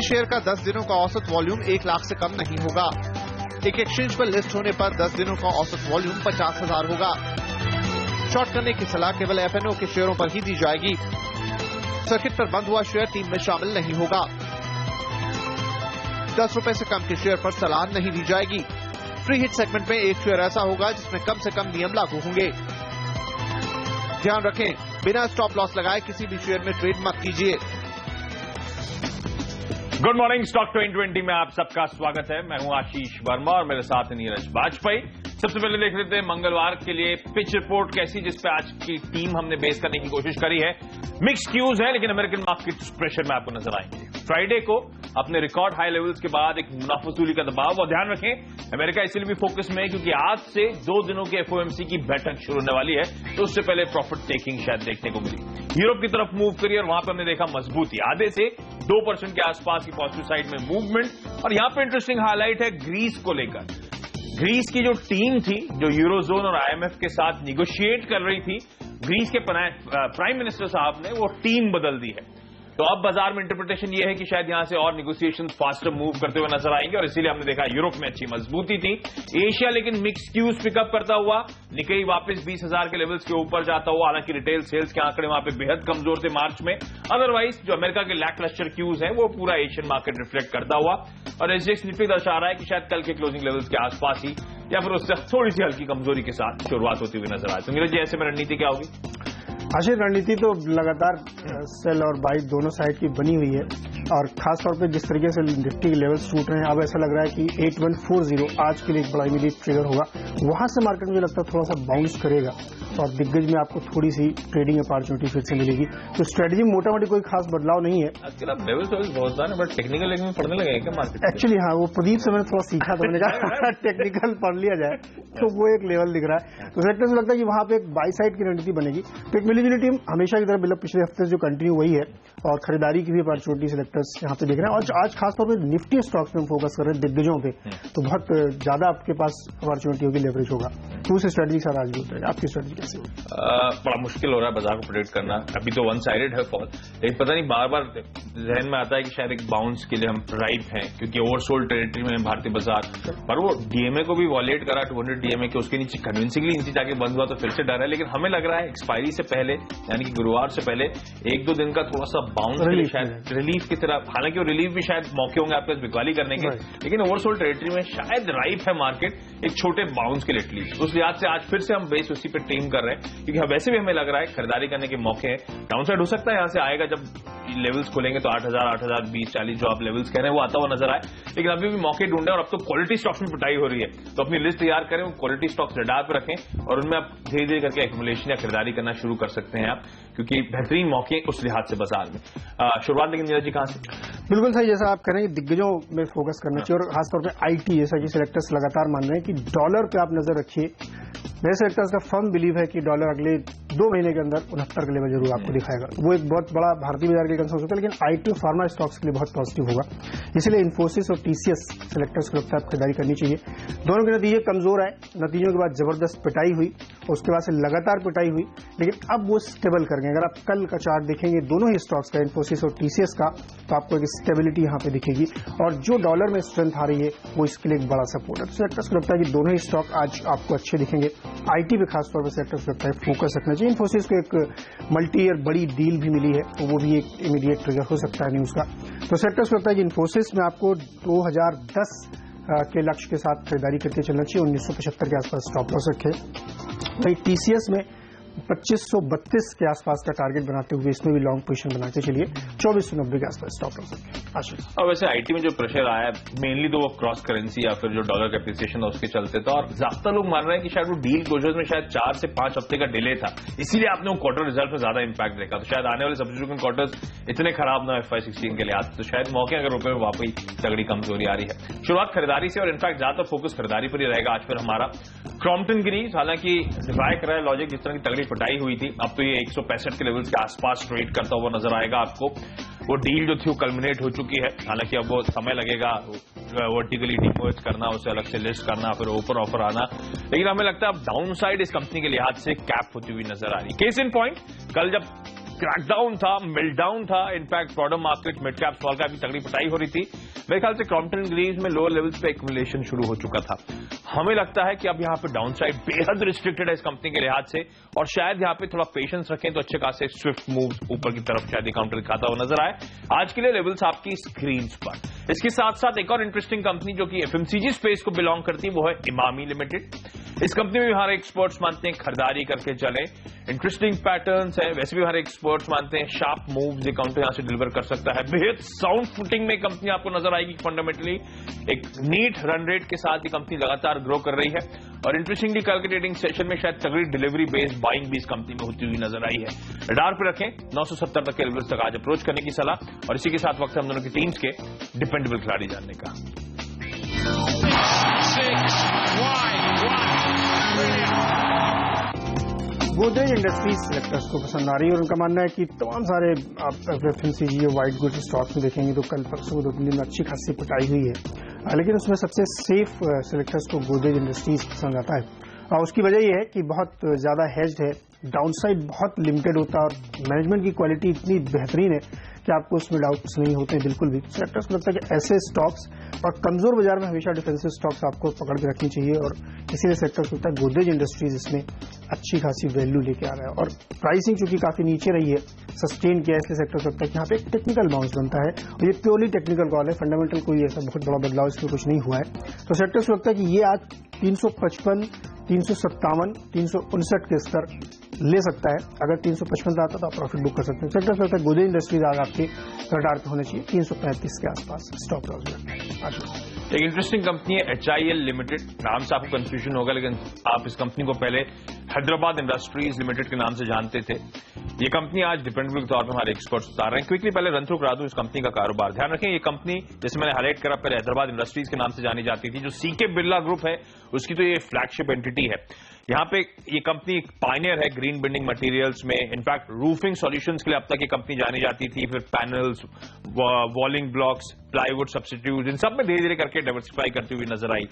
Share का 10 दिनों का औसत वॉल्यूम 1 लाख से कम नहीं होगा। एक एक्सचेंज पर लिस्ट होने पर 10 दिनों का औसत वॉल्यूम 50,000 होगा। शॉर्ट करने की सलाह केवल एफएनओ के शेयरों पर ही दी जाएगी। सर्किट पर बंद हुआ शेयर टीम में शामिल नहीं होगा। 10 रुपए से कम के शेयर पर सलाह नहीं दी जाएगी। फ्री हिट सेगमेंट में एक शेयर ऐसा होगा जिसमें कम से कम नियम लागू होंगे। ध्यान रखें, बिना स्टॉप लॉस लगाए किसी भी शेयर में ट्रेड मत कीजिए। गुड मॉर्निंग, स्टॉक 2020 में आप सबका स्वागत है। मैं हूं आशीष वर्मा और मेरे साथ नीरज वाजपेयी। सबसे पहले देख लेते हैं मंगलवार के लिए पिच रिपोर्ट कैसी, जिसपे आज की टीम हमने बेस करने की कोशिश करी है। मिक्स क्यूज है, लेकिन अमेरिकन मार्केट प्रेशर में आपको नजर आएंगे। फ्राइडे को अपने रिकॉर्ड हाई लेवल्स के बाद एक मुनाफा वसूली का दबाव, और ध्यान रखें अमेरिका इसलिए भी फोकस में है क्योंकि आज से 2 दिनों के एफओएमसी की बैठक शुरू होने वाली है, तो उससे पहले प्रॉफिट टेकिंग शायद देखने को मिली। यूरोप की तरफ मूव करी और वहां पर हमने देखा मजबूती, आधे से 2% के आसपास की पॉजिटिव साइड में मूवमेंट। और यहां पे इंटरेस्टिंग हाईलाइट है ग्रीस को लेकर। ग्रीस की जो टीम थी जो यूरोजोन और आईएमएफ के साथ निगोशिएट कर रही थी, ग्रीस के प्राइम मिनिस्टर साहब ने वो टीम बदल दी है। तो अब बाजार में इंटरप्रिटेशन ये है कि शायद यहां से और निगोशिएशन फास्टर मूव करते हुए नजर आएंगे, और इसीलिए हमने देखा यूरोप में अच्छी मजबूती थी। एशिया लेकिन मिक्स क्यूज पिकअप करता हुआ, निकेई वापस 20,000 के लेवल्स के ऊपर जाता हुआ। हालांकि रिटेल सेल्स के आंकड़े वहां पे बेहद कमजोर थे मार्च में। अदरवाइज जो अमेरिका के लैकलस्टर क्यूज हैं वो पूरा एशियन मार्केट रिफ्लेक्ट करता हुआ, और एसजीएक्स निफ्टी दर्शा रहा है कि शायद कल के क्लोजिंग लेवल्स के आसपास ही या फिर उससे थोड़ी सी हल्की कमजोरी के साथ शुरुआत होती हुई नजर आए। तो नीरज जी, ऐसे में रणनीति क्या होगी? आशीष, रणनीति तो लगातार सेल और बाई दोनों साइड की बनी हुई है, और खासतौर पे जिस तरीके से निफ्टी के लेवल्स टूट रहे हैं, अब ऐसा लग रहा है कि 8140 आज के लिए एक बड़ा इमीडिएट ट्रिगर होगा। वहां से मार्केट मुझे लगता है थोड़ा सा बाउंस करेगा, और दिग्गज में आपको थोड़ी सी ट्रेडिंग अपॉर्चुनिटी फिर से मिलेगी। तो स्ट्रेटजी में मोटा मोटी कोई खास बदलाव नहीं है। बहुत टेक्निकल लेकिन पढ़ने लगे क्या मार्केट? एक्चुअली हाँ, वो प्रदीप से मैंने थोड़ा सीखा था, मैंने कहा टेक्निकल पढ़ लिया जाए, तो वो एक लेवल दिख रहा है। तो सेक्टर से लगता है कि वहां पे एक बाई साइड की रणनीति बनेगी। तो एक मिलीजुली टीम हमेशा की तरह मतलब पिछले हफ्ते जो कंटिन्यू वही है, और खरीदारी की भी अपॉर्चुनिटी सेलेक्टर्स यहाँ पे देख रहे हैं। और आज खासतौर पर निफ्टी स्टॉक्स में फोकस कर रहे हैं, दिग्गजों पे, तो बहुत ज्यादा आपके पास अपॉर्चुनिटी होगी, लेवरेज होगा। तो उस स्ट्रेटजी के साथ आज भी उतरेगा। आपकी स्ट्रेटजी कैसी होगी? बड़ा मुश्किल हो रहा है बाजार को प्रेडिक्ट करना। अभी तो वन साइडेड है फॉल, लेकिन पता नहीं, बार बार जहन में आता है कि शायद एक बाउंस के लिए हम राइट हैं, क्योंकि ओवरसोल्ड टेरिटरी में भारतीय बाजार। पर वो डीएमए को भी वॉलेट करा 200 डीएमए के, उसके नीचे कन्विंसिंगली नीचे जाके बंद हुआ, तो फिर से डर है। लेकिन हमें लग रहा है एक्सपायरी से पहले, यानी कि गुरुवार से पहले 1-2 दिन का थोड़ा सा बाउंस के लिए शायद रिलीफ की तरफ, हालांकि वो रिलीफ भी शायद मौके होंगे आपके बिकवाली करने के, लेकिन ओवरसोल्ड टेरिटरी में शायद राइफ है मार्केट एक छोटे बाउंस के लिए एटलीस्ट। उस लिहाज से आज फिर से हम बेस उसी पे टीम कर रहे हैं, क्योंकि वैसे भी हमें लग रहा है खरीदारी करने के मौके हैं। डाउनसाइड हो सकता है यहां से आएगा, जब लेवल्स खोलेंगे तो 8,000, 8,020, 40 जो आप लेवल्स कह रहे हैं वो आता हुआ नजर आए, लेकिन अभी भी मौके ढूंढे। और अब तो क्वालिटी स्टॉक्स में पिटाई हो रही है, तो अपनी लिस्ट तैयार करें, क्वालिटी स्टॉक्स रडार पर रखें, और उनमें आप धीरे धीरे करके एक्युमुलेशन या खरीदारी करना शुरू कर सकते हैं आप, क्योंकि बेहतरीन मौके उस लिहाज से बाजार में। शुरुआत लेकिन नीरज जी कहां से? बिल्कुल सही, जैसा आप कह रहे हैं दिग्गजों में फोकस करना चाहिए, और खासतौर पे आईटी, जैसा कि सिलेक्टर्स लगातार मान रहे हैं कि डॉलर पे आप नजर रखिए। मेरे सेक्टर्स का फर्म बिलीव है कि डॉलर अगले 2 महीने के अंदर 69 के लेवल जरूर आपको दिखाएगा। वो एक बहुत बड़ा भारतीय बाजार के लिए कंसर्न होता है, लेकिन आईटी और फार्मा स्टॉक्स के लिए बहुत पॉजिटिव होगा। इसलिए इन्फोसिस और टीसीएस सेलेक्टर्स को लगता है खरीदारी करनी चाहिए। दोनों के नतीजे कमजोर आए, नतीजों के बाद जबरदस्त पिटाई हुई, उसके बाद से लगातार पिटाई हुई, लेकिन अब वो स्टेबल कर गए। अगर आप कल का चार्ट देखेंगे दोनों ही स्टॉक्स का, इन्फोसिस और टीसीएस का, तो आपको एक स्टेबिलिटी यहां पे दिखेगी, और जो डॉलर में स्ट्रेंथ आ रही है वो इसके लिए एक बड़ा सपोर्ट है। तो सेक्टर्स को लगता है कि दोनों ही स्टॉक आज आपको अच्छे दिखेंगे। आईटी पे खासतौर पर सेक्टर्स को लगता है फोकस रखना चाहिए। इन्फोसिस को एक मल्टी ईयर बड़ी डील भी मिली है, तो वो भी एक इमीडिएट ट्रिगर हो सकता है न्यूज का। तो सेक्टर्स को लगता है कि इन्फोसिस में आपको 2010 के लक्ष्य के साथ खरीदारी करके चलना चाहिए, 1975 के आसपास स्टॉप लॉस रखे। वही टीसीएस में 2532 के आसपास का टारगेट बनाते हुए इसमें भी लॉन्ग पोजीशन बना के चलिए, 2490 के आसपास स्टॉप लॉस रखें। और वैसे आईटी में जो प्रेशर आया है मेनली तो वो क्रॉस करेंसी या फिर जो डॉलर का एप्रिसिएशन था उसके चलते था, और ज्यादा लोग मान रहे हैं कि शायद वो डील क्लोजर में शायद 4 से 5 हफ्ते का डिले था, इसीलिए आपने वो क्वार्टर रिजल्ट में ज्यादा इंपैक्ट देखा। तो शायद आने वाले सब्सिक्वेंट क्वार्टर्स इतने खराब ना FY16 के लिहाज, तो शायद मौके अगर रुपए में वापस तगड़ी कमजोरी आ ररही है। शुरुआत खरीदारी से, और इनफैक्ट ज्यादातर फोकस खरीदारी पर ही रहेगा आज फिर हमारा। क्रॉम्पटन गिरीज हालांकि डिफाई कर रहा है लॉजिक, जिस तरह की तगड़ी पिटाई हुई थी, अब तो ये 165 के लेवल्स के आसपास ट्रेड करता हुआ नजर आएगा आपको। वो डील जो थी वो कल्मिनेट हो चुकी है, हालांकि अब वो समय लगेगा वर्टिकली डिमर्ज करना, उसे अलग से लिस्ट करना, फिर ओपन ऑफर आना, लेकिन हमें लगता है अब डाउन साइड इस कंपनी के लिहाज से कैप होती हुई नजर आ रही। केस इन पॉइंट, कल जब क्रैकडाउन था, मेल्टडाउन था। In fact broader market mid cap small cap की तगड़ी पिटाई हो रही थी। मेरे ख्याल से क्रॉम्पटन ग्रीव्स में लोअर लेवल्स पे एक्युमुलेशन शुरू हो चुका था। हमें लगता है कि अब यहां पे डाउन साइड बेहद रिस्ट्रिक्टेड है इस कंपनी के लिहाज से, और शायद यहां पे थोड़ा पेशेंस रखें तो अच्छे खासे स्विफ्ट मूव ऊपर की तरफ शायद काउंटर दिखाता हुआ नजर आए। आज के लिए लेवल्स आपकी स्क्रीन पर। इसके साथ साथ एक और इंटरेस्टिंग कंपनी जो कि एफएमसीजी स्पेस को बिलोंग करती है वो है इमामी लिमिटेड। इस कंपनी में भी हमारे एक्सपर्ट्स मानते हैं खरीदारी करके चले, इंटरेस्टिंग पैटर्न्स है। वैसे भी हमारे एक्सपर्ट्स मानते हैं शार्प मूव्स ये काउंटर यहां से डिलीवर कर सकता है। बेहद साउंड फुटिंग में कंपनी आपको नजर आएगी। फंडामेंटली एक नीट रन रेट के साथ ये कंपनी लगातार ग्रो कर रही है, और इंटरेस्टिंगली कल के ट्रेडिंग सेशन में शायद तगड़ी डिलीवरी बेस्ड बाइंग भी इस कंपनी में होती हुई नजर आई है। रडार पे रखें 970 तक के लेवल्स तक आज अप्रोच करने की सलाह, और इसी के साथ वक्त हम दोनों की टीम्स के डिपेंडेबल खिलाड़ी जानने का। गोदरेज इंडस्ट्रीज सेलेक्टर्स को पसंद आ रही है, और उनका मानना है कि तमाम सारे आप एफएमसीजी और वाइट गुड्स स्टॉक्स में देखेंगे तो कल परसों 2 दिन में अच्छी खासी पिटाई हुई है, लेकिन उसमें सबसे सेफ सेलेक्टर्स को गोदरेज इंडस्ट्रीज पसंद आता है। और उसकी वजह यह है कि बहुत ज्यादा हेज्ड है, डाउनसाइड बहुत लिमिटेड होता है, और मैनेजमेंट की क्वालिटी इतनी बेहतरीन है कि आपको उसमें डाउट्स नहीं होते बिल्कुल भी। सेलेक्टर्स को लगता है कि ऐसे स्टॉक्स और कमजोर बाजार में हमेशा डिफेंसिव स्टॉक्स आपको पकड़ के रखनी चाहिए, और इसीलिए सेक्टर्स को लगता है गोदरेज इंडस्ट्रीज इसमें अच्छी खासी वैल्यू लेके आ रहा है। और प्राइसिंग चूंकि काफी नीचे रही है, सस्टेन किया है, इसलिए सेक्टर्स को लगता है कि यहाँ पे एक टेक्निकल बाउंस बनता है, और ये प्योरली टेक्निकल कॉल है, फंडामेंटल कोई ऐसा बहुत बड़ा बदलाव इसमें कुछ नहीं हुआ है। तो सेक्टर्स को लगता है कि ये आज 355, 357, 359 के स्तर ले सकता है। अगर 355 आता तो आप प्रॉफिट बुक कर सकते हैं। सेक्टर्स लगता है गोदरेज इंडस्ट्रीज आज आपके रडार पे होने चाहिए 335 के आसपास स्टॉप लॉस में। एक इंटरेस्टिंग कंपनी है HIL लिमिटेड। नाम से आपको कंफ्यूजन होगा, लेकिन आप इस कंपनी को पहले हैदराबाद इंडस्ट्रीज लिमिटेड के नाम से जानते थे। ये कंपनी आज डिपेंडेबल के तौर पर हमारे एक्सपर्ट्स बता रहे हैं। क्विकली पहले रन थ्रू करा दूं इस कंपनी का कारोबार। ध्यान रखें ये कंपनी जैसे मैंने हाईलाइट करा पहले हैदराबाद इंडस्ट्रीज के नाम से जानी जाती थी। जो सीके बिरला ग्रुप है उसकी तो ये फ्लैगशिप एंटिटी है। यहाँ पे ये कंपनी पायनियर है ग्रीन बिल्डिंग मटेरियल्स में। इनफैक्ट रूफिंग सॉल्यूशंस के लिए अब तक ये कंपनी जानी जाती थी, फिर पैनल्स, वॉलिंग ब्लॉक्स, प्लाईवुड सब्स्टिट्यूट, इन सब में धीरे धीरे करके डाइवर्सिफाई करती हुई नजर आई।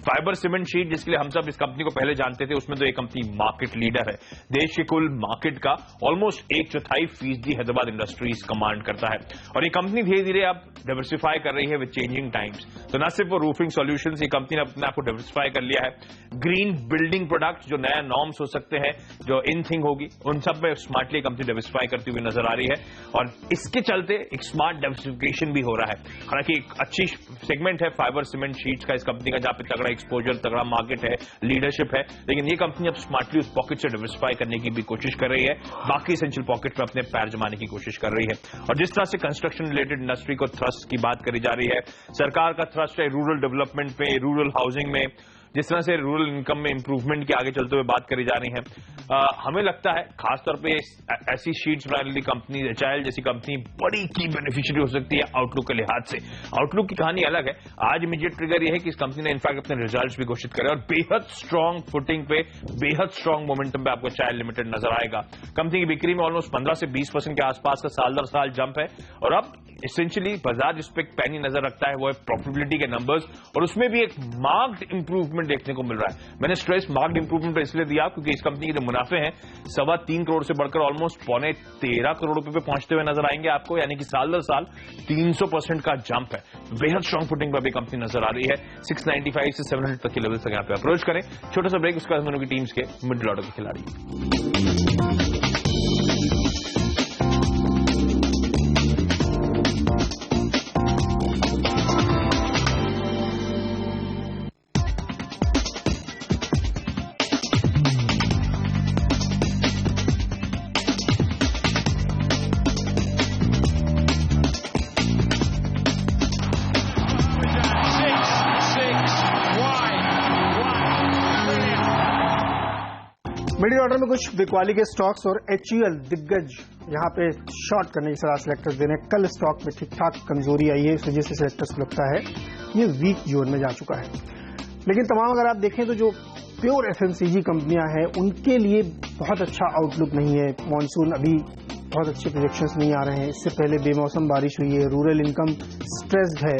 फाइबर सीमेंट शीट जिसके लिए हम सब इस कंपनी को पहले जानते थे, उसमें तो ये कंपनी मार्केट लीडर है। देश के कुल मार्केट का ऑलमोस्ट 1/4% हैदराबाद इंडस्ट्रीज कमांड करता है, और ये कंपनी धीरे धीरे अब डाइवर्सिफाई कर रही है विद चेंजिंग टाइम्स। तो न सिर्फ वो रूफिंग सॉल्यूशंस, ये कंपनी ने अपने आप को डाइवर्सिफाई कर लिया है। ग्रीन बिल्डिंग प्रोडक्ट जो नया नॉर्म्स हो सकते हैं, जो इन थिंग होगी, उन सब में स्मार्टली कंपनी डाइवर्सिफाई करती हुई नजर आ रही है, और इसके चलते एक स्मार्ट डाइवर्सिफिकेशन भी हो रहा है। हालांकि एक अच्छी सेगमेंट है फाइबर सीमेंट शीट्स का इस कंपनी का, जहां पे तगड़ा एक्सपोजर, तगड़ा मार्केट है, लीडरशिप है, लेकिन ये कंपनी अब स्मार्टली उस पॉकेट से डाइवर्सिफाई करने की भी कोशिश कर रही है, बाकी एसेंशियल पॉकेट में अपने पैर जमाने की कोशिश कर रही है। और जिस तरह से कंस्ट्रक्शन रिलेटेड इंडस्ट्री को थ्रस्ट की बात करी जा रही है, सरकार का थ्रस्ट है रूरल डेवलपमेंट पे, रूरल हाउसिंग में, जिस तरह से रूरल इनकम में इंप्रूवमेंट की आगे चलते हुए बात करी जा रही है, हमें लगता है खासतौर पे ऐसी शीट्स बनाने वाली कंपनी HIL जैसी कंपनी बड़ी की बेनिफिशियरी हो सकती है आउटलुक के लिहाज से। आउटलुक की कहानी अलग है। आज इमीडिएट ट्रिगर यह है कि इस कंपनी ने इनफैक्ट अपने रिजल्ट्स भी घोषित करे, और बेहद स्ट्रांग फुटिंग पे, बेहद स्ट्रांग मोमेंटम पे आपको HIL लिमिटेड नजर आएगा। कंपनी की बिक्री में ऑलमोस्ट 15 से 20% के आसपास का साल दर साल जंप है, और अब एसेंशियली बाजार जिस पे पैनी नजर रखता है वो है प्रॉफिटेबिलिटी के नंबर्स, और उसमें भी एक मार्क्ड इंप्रूवमेंट देखने को मिल रहा है। मैंने स्ट्रेस मार्क्ड इंप्रूवमेंट पर इसलिए दिया क्योंकि इस कंपनी के जो मुनाफे हैं 3.25 करोड़ से बढ़कर ऑलमोस्ट 13.25 करोड़ रुपए पे पहुंचते हुए नजर आएंगे आपको, यानी कि साल दर साल 300% का जंप है। बेहद स्ट्रांग फुटिंग पर भी कंपनी नजर आ रही है। 695 से 700 तक के लेवल तक यहाँ पे अप्रोच करें। छोटा सा ब्रेक, उसके बाद दोनों की टीम्स के मिडिल ऑर्डर के खिलाड़ी। मिडिल ऑर्डर में कुछ बिकवाली के स्टॉक्स और HUL दिग्गज यहां पे शॉर्ट करने की सलाह सेलेक्टर्स दे रहे हैं। कल स्टॉक में ठीक ठाक कमजोरी आई है, इस वजह से सेलेक्टर्स को लगता है ये वीक जोन में जा चुका है। लेकिन तमाम अगर आप देखें तो जो प्योर FMCG कंपनियां हैं उनके लिए बहुत अच्छा आउटलुक नहीं है। मॉनसून अभी बहुत अच्छे प्रोजेक्शंस नहीं आ रहे हैं, इससे पहले बेमौसम बारिश हुई है, रूरल इनकम स्ट्रेस्ड है,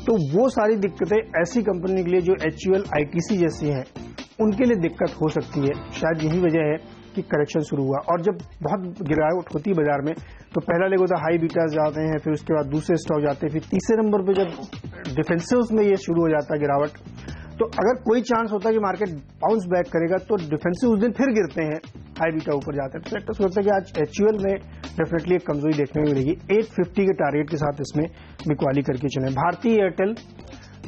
तो वो सारी दिक्कतें ऐसी कंपनी के लिए जो HUL ITC जैसी हैं उनके लिए दिक्कत हो सकती है। शायद यही वजह है कि की करेक्शन शुरू हुआ, और जब बहुत गिरावट होती है बाजार में तो पहला लेग होता है हाई बीटास जाते हैं, फिर उसके बाद दूसरे स्टॉक जाते हैं, फिर तीसरे नंबर पे जब डिफेंसिव्स में ये शुरू हो जाता है गिरावट, तो अगर कोई चांस होता है कि मार्केट बाउंस बैक करेगा तो डिफेंसिव उस दिन फिर गिरते हैं, हाई बीटा ऊपर जाते हैं। तो सेक्टर्स को लगता है कि आज एचयूएल में डेफिनेटली एक कमजोरी देखने को मिलेगी। 850 के टारगेट के साथ इसमें बिकवाली करके चले। भारतीय एयरटेल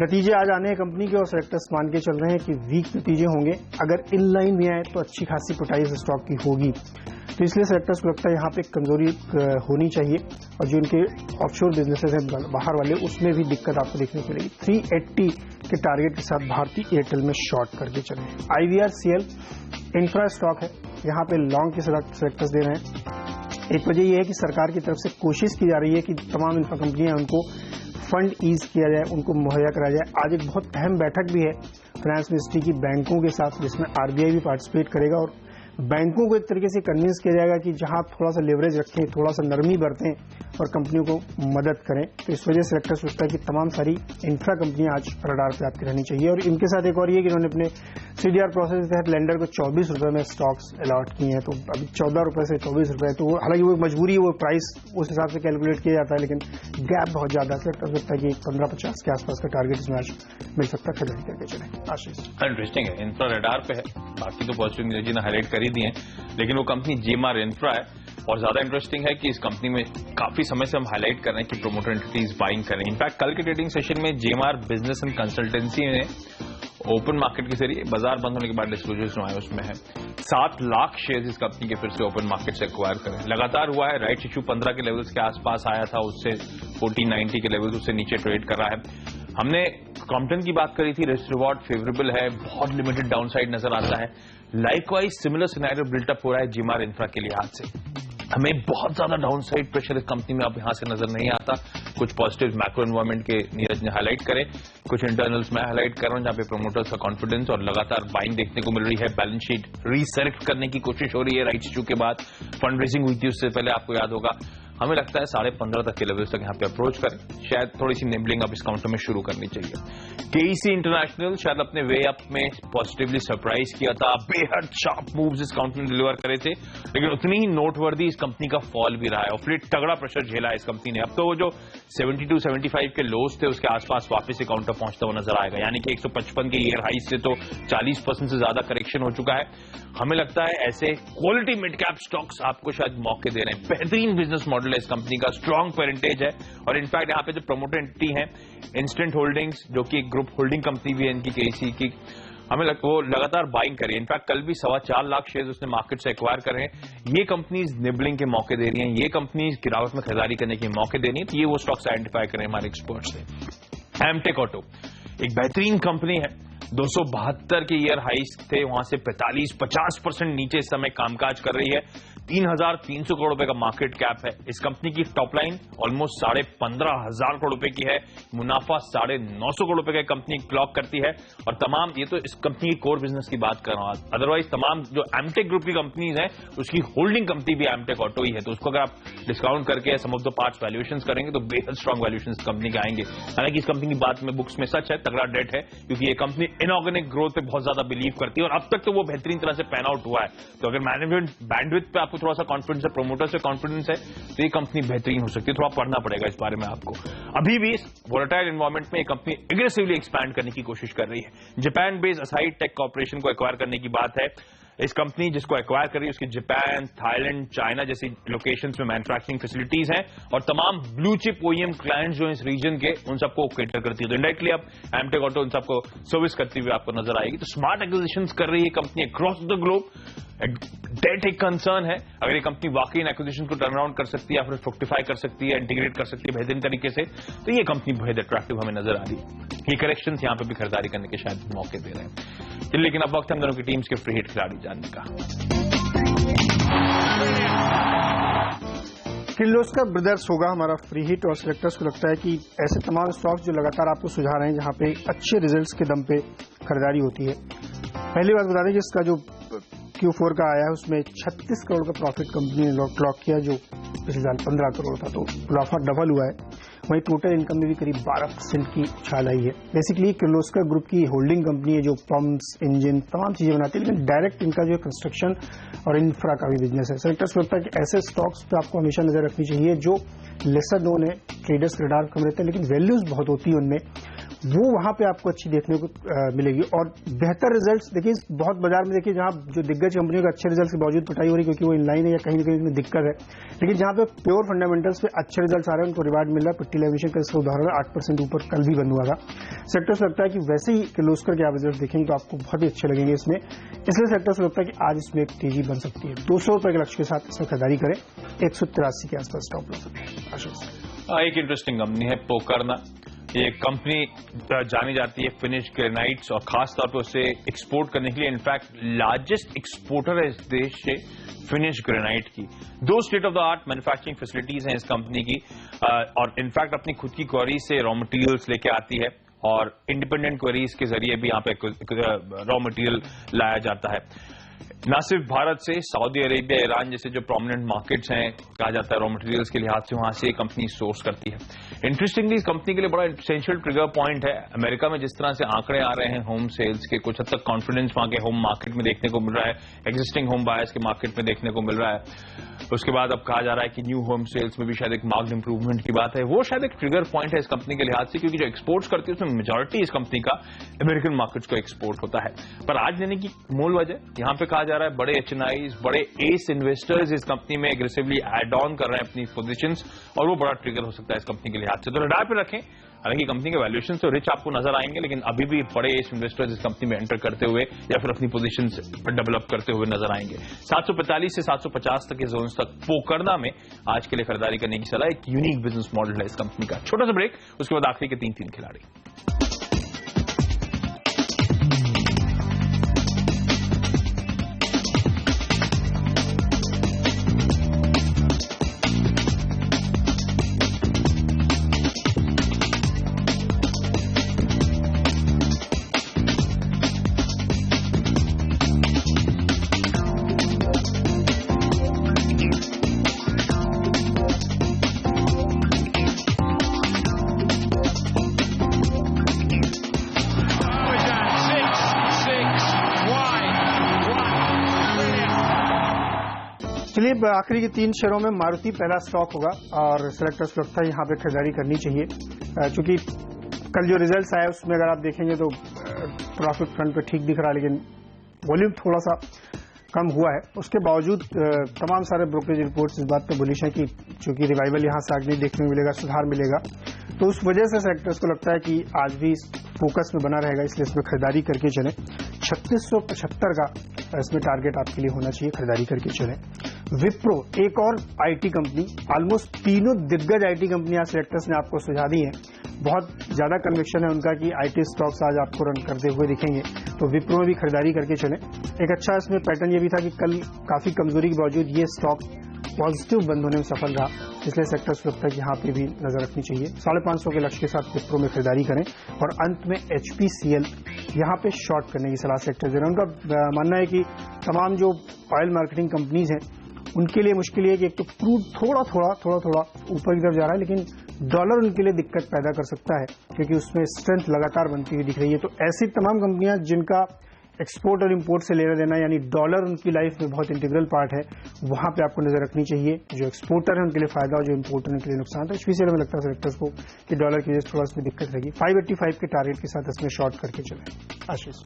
नतीजे आज आने हैं कंपनी के, और सेक्टर्स मान के चल रहे हैं कि वीक नतीजे होंगे, अगर इन लाइन में आए तो अच्छी खासी पिटाई इस स्टॉक की होगी। तो इसलिए सेक्टर्स को लगता है यहाँ पे कमजोरी होनी चाहिए, और जो इनके ऑफशोर बिजनेसेस हैं बाहर वाले, उसमें भी दिक्कत आपको देखने को मिलेगी। 380 के टारगेट के साथ भारतीय एयरटेल में शॉर्ट करके चले। IVRCL इंफ्रा स्टॉक है, यहाँ पे लॉन्ग के सेक्टर्स दे रहे हैं। एक वजह यह है कि सरकार की तरफ से कोशिश की जा रही है कि तमाम इंफ्रा कंपनियां उनको फंड ईज किया जाए, उनको मुहैया कराया जाए। आज एक बहुत अहम बैठक भी है फाइनेंस मिनिस्ट्री की बैंकों के साथ, जिसमें RBI भी पार्टिसिपेट करेगा, और बैंकों को एक तरीके से कन्विंस किया जाएगा कि जहां थोड़ा सा लेवरेज रखें, थोड़ा सा नरमी बरतें और कंपनियों को मदद करें। तो इस वजह से सेक्टर सोचता है कि तमाम सारी इंफ्रा कंपनियां आज रडार पे आपकी रहनी चाहिए। और इनके साथ एक और ये कि इन्होंने अपने CDR प्रोसेस के तहत लेंडर को 24 रुपए में स्टॉक्स अलॉट किए हैं, तो अभी 14 रुपए से 24 रुपए, तो हालांकि वो मजबूरी है, वो प्राइस उस हिसाब से कैलकुलेट किया जाता है, लेकिन गैप बहुत ज्यादा है। सेक्टर सोचता है कि 1550 के आसपास का टारगेट इसमें आज मिल सकता है, खरीदारी करके चले। आशीष, इंटरेस्टिंग है, इंफ्रा रडार पे है, बाकी तो पॉजिटिव न्यूज ने हाईलाइट कर ही दिए हैं, लेकिन वो कंपनी GMR इंफ्रा है। और ज्यादा इंटरेस्टिंग है कि इस कंपनी में काफी समय से हम हाईलाइट कर रहे हैं कि प्रोमोटर एंटिटीज बाइंग करें। इनफैक्ट कल के ट्रेडिंग सेशन में GMR बिजनेस एंड कंसल्टेंसी ने ओपन मार्केट के जरिए बाजार बंद होने के बाद डिस्क्लोजर्स जो आए उसमें है 7 लाख शेयर्स इस कंपनी के फिर से ओपन मार्केट से एक्वायर करें। लगातार हुआ है, राइट्स इश्यू 15 के लेवल्स के आसपास आया था, उससे 1490 के लेवल्स उससे नीचे ट्रेड कर रहा है। हमने क्रॉम्पटन की बात करी थी, रिस्क रिवॉर्ड फेवरेबल है, बहुत लिमिटेड डाउनसाइड नजर आता है। लाइकवाइज सिमिलर सिनेरियो बिल्टअप हो रहा है GMR इंफ्रा के लिहाज से। हमें बहुत ज्यादा डाउनसाइड प्रेशर इस कंपनी में अब यहां से नजर नहीं आता। कुछ पॉजिटिव मैक्रो एनवायरमेंट के नीरज ने हाईलाइट करे, कुछ इंटरनल्स मैं हाईलाइट कर रहा हूं जहां पे प्रोमोटर्स का कॉन्फिडेंस और लगातार बाइंग देखने को मिल रही है। बैलेंस शीट रीसेलेक्ट करने की कोशिश हो रही है राइट्स इश्यू के बाद, फंड रेजिंग हुई थी उससे पहले, आपको याद होगा। हमें लगता है 15.5 तक के लेवल्स तक यहां पे अप्रोच करें, शायद थोड़ी सी निबलिंग अब इस काउंटर में शुरू करनी चाहिए। KEC इंटरनेशनल शायद अपने वे अप में पॉजिटिवली सरप्राइज किया था, बेहद शार्प मूव्स इस काउंटर में डिलीवर करे थे, लेकिन उतनी ही नोटवर्दी इस कंपनी का फॉल भी रहा है, और फिर तगड़ा प्रेशर झेला है इस कंपनी ने। अब तो वो जो 72-75 के लोज थे उसके आसपास वापस से काउंटर पहुंचता हुआ नजर आएगा, यानी कि 155 के ईयर हाई से तो 40% से ज्यादा करेक्शन हो चुका है। हमें लगता है ऐसे क्वालिटी मिड कैप स्टॉक्स आपको शायद मौके दे रहे हैं। बेहतरीन बिजनेस मॉडल है इस कंपनी का, स्ट्रॉन्ग पेरेंटेज है, और इनफैक्ट यहाँ पे जो प्रोमोटर एंटिटी है इंस्टेंट होल्डिंग्स, जो कि एक ग्रुप होल्डिंग कंपनी भी है इनकी KEC की, हमें वो लगातार बाइंग करी। इनफैक्ट कल भी 4.25 लाख शेयर्स उसने मार्केट से एक्वायर करे हैं। ये कंपनीज निबलिंग के मौके दे रही हैं, ये कंपनीज गिरावट में खरीदारी करने के मौके दे रही हैं, तो ये वो स्टॉक्स आइडेंटिफाई करें हमारे एक्सपर्ट्स ने। एमटेक ऑटो एक बेहतरीन कंपनी है, 272 के ईयर हाइस थे, वहां से 45-50% नीचे इस समय कामकाज कर रही है। 3,300 करोड़ रुपए का मार्केट कैप है। इस कंपनी की टॉप लाइन ऑलमोस्ट 15,500 करोड़ रुपए की है, मुनाफा 950 करोड़ रुपए का कंपनी क्लॉक करती है। और तमाम, ये तो इस कंपनी की कोर बिजनेस की बात कर रहा हूं, अदरवाइज तमाम जो एमटेक ग्रुप की कंपनीज हैं उसकी होल्डिंग कंपनी भी एमटेक ऑटो ही है, तो उसको अगर आप डिस्काउंट करके सम ऑफ द पार्ट्स वैल्यूएशंस करेंगे तो बेहद स्ट्रॉन्ग वैल्यूएशंस कंपनी के आएंगे। हालांकि इस कंपनी की बात में बुक्स में सच है, तगड़ा डेट है, क्योंकि ये कंपनी इनऑर्गेनिक ग्रोथ पे बहुत ज्यादा बिलीव करती है, और अब तक तो वो बेहतरीन तरह से पैन आउट हुआ है। तो अगर मैनेजमेंट बैंडविड्थ पे आपको थोड़ा सा कॉन्फिडेंस है, प्रोमोटर से कॉन्फिडेंस है, तो ये कंपनी बेहतरीन हो सकती है। थोड़ा पढ़ना पड़ेगा इस बारे में आपको। अभी भी इस वोलेटाइल एनवायरमेंट में ये कंपनी एग्रेसिवली एक्सपैंड करने की कोशिश कर रही है। Japan based Asahi tech corporation को एक्वायर करने की बात है। इस कंपनी जिसको एक्वायर कर रही है उसकी जापान, थाईलैंड, चाइना जैसी लोकेशंस में मैन्युफैक्चरिंग फैसिलिटीज हैं, और तमाम ब्लू चिप OEM क्लाइंट्स जो इस रीजन के उन सबको केटर करती है। तो इंडायरेक्टली अब एमटेक ऑटो उन सबको सर्विस करती हुए आपको नजर आएगी। तो स्मार्ट एक्विजिशंस कर रही है company across the globe. Debt एक कंसर्न है, अगर ये कंपनी वाकई इन एक्विजिशन को टर्न अराउंड कर सकती है या फिर फ्रुक्टिफाई कर सकती है, इंटीग्रेट कर सकती है बेहतरीन तरीके से, तो ये कंपनी बेहद अट्रैक्टिव हमें नजर आ रही है। ये करेक्शंस यहां पे भी खरीदारी करने के शायद मौके दे रहे हैं। लेकिन अब वक्त हम दोनों की टीम्स के फ्री हिट खिलाड़ी जानने का। किर्लोस्कर ब्रदर्स होगा हमारा फ्री हिट, और सेलेक्टर्स को लगता है कि ऐसे तमाम स्टॉक्स जो लगातार आपको सुझा रहे हैं जहां पे अच्छे रिजल्ट्स के दम पे खरीदारी होती है। पहली बात बता दें कि इसका जो Q4 का आया है उसमें 36 करोड़ का प्रॉफिट कंपनी ने क्लॉक किया, जो पिछले साल 15 करोड़ था, तो मुनाफा डबल हुआ है। वहीं टोटल इनकम में भी करीब 12% की उछाल आई है। बेसिकली किर्लोस्कर ग्रुप की होल्डिंग कंपनी है जो पंप्स, इंजन, तमाम चीजें बनाती है, लेकिन डायरेक्ट इनका जो कंस्ट्रक्शन और इंफ्रा का भी बिजनेस है। सेलेक्टर्स को लगता है कि ऐसे स्टॉक्स पे आपको हमेशा नजर रखनी चाहिए जो लेसर नोन है, ट्रेडर्स के रडार कम रहते हैं, लेकिन वैल्यूज बहुत होती है उनमें, वो वहां पे आपको अच्छी देखने को मिलेगी। और बेहतर रिजल्ट्स देखिए बहुत बाजार में देखिए जहां जो दिग्गज कंपनियों के अच्छे रिजल्ट्स के बावजूद पिटाई हो रही है क्योंकि वो इनलाइन है या कहीं ना कहीं इसमें दिक्कत है, लेकिन जहां पे प्योर फंडामेंटल्स पे अच्छे रिजल्ट्स आ रहे हैं उनको रिवार्ड मिल रहा है। पिट्टी लेमिनेशन का इसका उदाहरण 8% ऊपर कल भी बंद हुआ था। सेक्टर्स लगता है कि वैसे ही किर्लोस्कर के आप रिजल्ट देखेंगे तो आपको बहुत ही अच्छे लगेंगे इसमें, इसलिए सेक्टर्स लगता है कि आज इसमें एक तेजी बन सकती है। 200 रुपए के लक्ष्य के साथ इसमें खरीदारी करें, 183 के आसपास स्टॉप लॉस है। एक इंटरेस्टिंग कंपनी है पोकरना। ये कंपनी जानी जाती है फिनिश ग्रेनाइट्स और खास तौर पर उसे एक्सपोर्ट करने के लिए, इनफैक्ट लार्जेस्ट एक्सपोर्टर है इस देश से फिनिश ग्रेनाइट की। 2 state of the art manufacturing facilities हैं इस कंपनी की और इनफैक्ट अपनी खुद की क्वेरीज से रॉ मटेरियल्स लेके आती है और इंडिपेंडेंट क्वेरीज के जरिए भी यहाँ पे रॉ मटेरियल लाया जाता है। न सिर्फ भारत से, सऊदी अरेबिया, ईरान जैसे जो प्रोमिनेंट मार्केट्स हैं कहा जाता है रॉ मटेरियल्स के लिहाज से, वहां से ये कंपनी सोर्स करती है। इंटरेस्टिंगली इस कंपनी के लिए बड़ा एसेंशियल ट्रिगर पॉइंट है अमेरिका में जिस तरह से आंकड़े आ रहे हैं होम सेल्स के, कुछ हद तक कॉन्फिडेंस वहां के होम मार्केट में देखने को मिल रहा है, एक्जिस्टिंग होम बायर्स के मार्केट में देखने को मिल रहा है। उसके बाद अब कहा जा रहा है कि न्यू होम सेल्स में भी शायद एक मार्क्ड इंप्रूवमेंट की बात है। वो शायद एक ट्रिगर पॉइंट है इस कंपनी के लिहाज से, क्योंकि जो एक्सपोर्ट्स करती है उसमें मेजॉरिटी इस कंपनी का अमेरिकन मार्केट्स को एक्सपोर्ट होता है। पर आज लेने की मूल वजह यहां पे कहा जा रहा है बड़े एचएनआईज, बड़े एस इन्वेस्टर्स इस कंपनी में एग्रेसिवली एड ऑन कर रहे हैं अपनी पोजीशंस और वो बड़ा ट्रिगर हो सकता है इस कंपनी के लिहाज से। तो रडार पे रखें। हालांकि कंपनी के वैल्यूएशन तो रिच आपको नजर आएंगे, लेकिन अभी भी बड़े एस इन्वेस्टर्स इस कंपनी में एंटर करते हुए या फिर अपनी पोजीशन डेवलप करते हुए नजर आएंगे। 745 से 750 तक के जोन्स तक पोकरना में आज के लिए खरीदारी करने की सलाह। एक यूनिक बिजनेस मॉडल है इस कंपनी का। छोटा सा ब्रेक, उसके बाद आखिरी के 3 खिलाड़ी। चलिए आखिरी के 3 शेयरों में मारुति पहला स्टॉक होगा और सेलेक्टर्स को लगता है यहाँ पे खरीदारी करनी चाहिए, क्योंकि कल जो रिजल्ट्स आए उसमें अगर आप देखेंगे तो प्रॉफिट फ्रंट पे ठीक दिख रहा है, लेकिन वॉल्यूम थोड़ा सा कम हुआ है। उसके बावजूद तमाम सारे ब्रोकरेज रिपोर्ट्स इस बात पर बुलिश है कि चूंकि रिवाइवल यहाँ से आगे देखने को मिलेगा, सुधार मिलेगा, तो उस वजह से सेक्टर्स को लगता है कि आज भी फोकस में बना रहेगा, इसलिए इसमें खरीदारी करके चलें। 3675 का इसमें टारगेट आपके लिए होना चाहिए, खरीदारी करके चलें। विप्रो एक और आईटी कंपनी, ऑलमोस्ट तीनों दिग्गज आईटी कंपनियां सेलेक्टर्स ने आपको सुझा दी हैं। बहुत ज्यादा कन्विक्शन है उनका कि आईटी स्टॉक्स आज आपको रन करते हुए दिखेंगे, तो विप्रो में भी खरीदारी करके चलें। एक अच्छा इसमें पैटर्न ये भी था कि कल काफी कमजोरी के बावजूद ये स्टॉक पॉजिटिव बंद होने में सफल रहा, इसलिए सेक्टर्स को लगता है कि यहाँ पे भी नजर रखनी चाहिए। 550 के लक्ष्य के साथ विप्रो में खरीदारी करें। और अंत में HPCL, यहाँ पे शॉर्ट करने की सलाह सेक्टर्स दे रहे हैं। उनका मानना है कि तमाम जो ऑयल मार्केटिंग कंपनीज हैं उनके लिए मुश्किल है कि एक तो क्रूड थोड़ा थोड़ा ऊपर की तरफ जा रहा है, लेकिन डॉलर उनके लिए दिक्कत पैदा कर सकता है क्योंकि उसमें स्ट्रेंथ लगातार बनती हुई दिख रही है। तो ऐसी तमाम कंपनियां जिनका एक्सपोर्ट और इंपोर्ट से लेना देना यानी डॉलर उनकी लाइफ में बहुत इंटीग्रल पार्ट है, वहां पे आपको नजर रखनी चाहिए। जो एक्सपोर्टर है उनके लिए फायदा और जो इंपोर्टर है उनके लिए नुकसान। तो HPCL में लगता है सेक्टर्स को कि डॉलर की वजह से थोड़ा इसमें दिक्कत रहेगी। 585 के टारगेट के साथ इसमें शॉर्ट करके चले। आशीष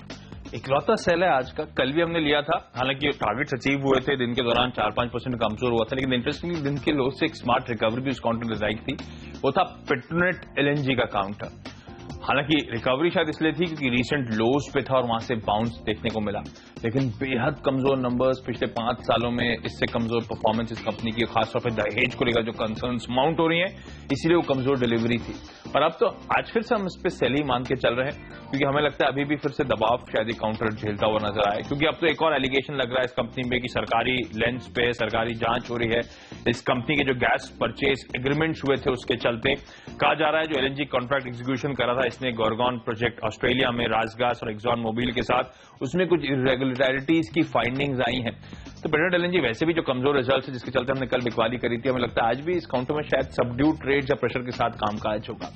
इकलौता सेल है आज का, कल भी हमने लिया था, हालांकि टारगेट्स अचीव हुए थे, दिन के दौरान 4-5% कमजोर हुआ था, लेकिन इंटरेस्टिंगली दिन के लो से एक स्मार्ट रिकवरी भी उस काउंटर में आई थी, वो था पेट्रोनेट LNG का काउंटर। हालांकि रिकवरी शायद इसलिए थी क्योंकि रीसेंट लोज पे था और वहां से बाउंस देखने को मिला, लेकिन बेहद कमजोर नंबर्स पिछले 5 सालों में, इससे कमजोर परफॉर्मेंस इस कंपनी की, खासतौर पर दहेज को लेकर जो कंसर्न्स माउंट हो रही हैं, इसीलिए वो कमजोर डिलीवरी थी। पर अब तो आज फिर से हम इस पे सेल ही मान के चल रहे हैं, क्योंकि हमें लगता है अभी भी फिर से दबाव शायद काउंटर झेलता हुआ नजर आए, क्योंकि अब तो एक और एलिगेशन लग रहा है इस कंपनी में कि सरकारी लेंस पे सरकारी जांच हो रही है। इस कंपनी के जो गैस परचेज एग्रीमेंट्स हुए थे उसके चलते कहा जा रहा है जो LNG कॉन्ट्रैक्ट एग्जीक्यूशन करा था इसने गॉर्गन प्रोजेक्ट ऑस्ट्रेलिया में राजगास और एक्सॉन मोबिल के साथ उसमें कुछ इरेगुलरिटीज की फाइंडिंग्स आई हैं। तो पेट्रोनेट एलएनजी वैसे भी जो कमजोर रिजल्ट है जिसके चलते हमने कल बिकवाली करी थी, हमें लगता है आज भी इस काउंटर में शायद सबड्यूड ट्रेड या प्रेशर के साथ कामकाज होगा।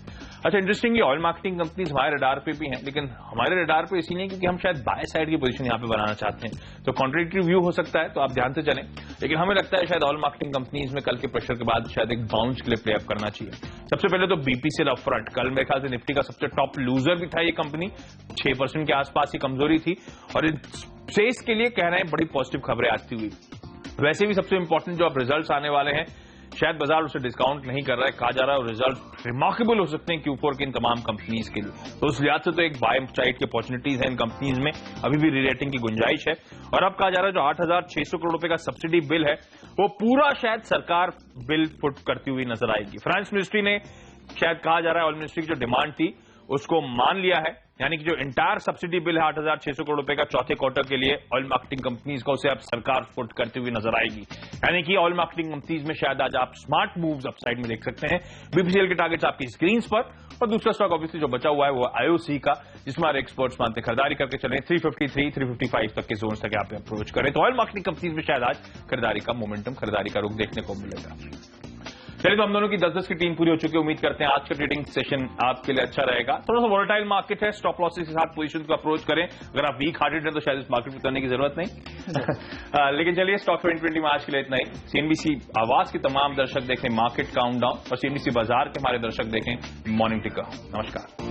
अच्छा, इंटरेस्टिंगली ऑयल मार्केटिंग कंपनीज हमारे रडार पे भी हैं, लेकिन हमारे रडार पे इसीलिए क्योंकि हम शायद बाय साइड की पोजीशन यहां पे बनाना चाहते हैं, तो कॉन्ट्रेडिक्टरी व्यू हो सकता है, तो आप ध्यान से चलें। लेकिन हमें लगता है शायद ऑयल मार्केटिंग कंपनीज में कल के प्रेशर के बाद शायद एक बाउंस के लिए प्ले अप करना चाहिए। सबसे पहले तो बीपीसीएल अपफ्रंट, कल मेरे ख्याल से निफ्टी का सबसे टॉप लूजर भी था ये कंपनी, 6% के आसपास ही कमजोरी थी, और इन स्पेस के लिए कह रहे हैं बड़ी पॉजिटिव खबरें आती हुई। वैसे भी सबसे इंपॉर्टेंट जो अब रिजल्ट्स आने वाले हैं, शायद बाजार उसे डिस्काउंट नहीं कर रहा है, कहा जा रहा है और रिजल्ट रिमार्केबल हो सकते हैं Q4 की इन तमाम कंपनीज के लिए। तो उस लिहाज से तो एक बाय साइड की अपॉर्चुनिटीज है इन कंपनीज में, अभी भी रीरेटिंग की गुंजाइश है। और अब कहा जा रहा है जो 8,600 करोड़ रुपए का सब्सिडी बिल है वो पूरा शायद सरकार बिल फुट करती हुई नजर आएगी। फाइनेंस मिनिस्ट्री ने शायद कहा जा रहा है ऑयल मिनिस्ट्री की जो डिमांड थी उसको मान लिया है, यानी कि जो इंटायर सब्सिडी बिल है 8,600 करोड़ रुपए का चौथे क्वार्टर के लिए ऑयल मार्केटिंग कंपनीज का, उसे अब सरकार फुट करती हुई नजर आएगी। यानी कि ऑयल मार्केटिंग कंपनीज में शायद आज आप स्मार्ट मूव्स अपसाइड में देख सकते हैं। बीपीसीएल के टारगेट्स आपकी स्क्रीन पर, और दूसरा स्टॉक ऑब्वियसली जो बचा हुआ है वो आईओसी का, जिसमें हमारे एक्सपर्ट्स मानते खरीदारी करके चले 353, 355 तक के जोन तक आप अप्रोच करें, तो ऑयल मार्केटिंग कंपनीज में शायद आज खरीदारी का मोमेंटम, खरीदारी का रुख देखने को मिलेगा। चलिए, तो हम दोनों की 10-10 की टीम पूरी हो चुकी है। उम्मीद करते हैं आज का ट्रेडिंग सेशन आपके लिए अच्छा रहेगा। थोड़ा सा वोलेटाइल मार्केट है, स्टॉप लॉसेस के साथ पोजीशन को अप्रोच करें। अगर आप वीक हार्टेड हैं तो शायद इस मार्केट में उतरने की जरूरत नहीं लेकिन चलिए, स्टॉक 2020 में आज के लिए इतना ही। सीएनबीसी आवाज के तमाम दर्शक देखें मार्केट काउंटडाउन, और सीएनबीसी बाजार के हमारे दर्शक देखें मॉर्निंग टिकर। नमस्कार।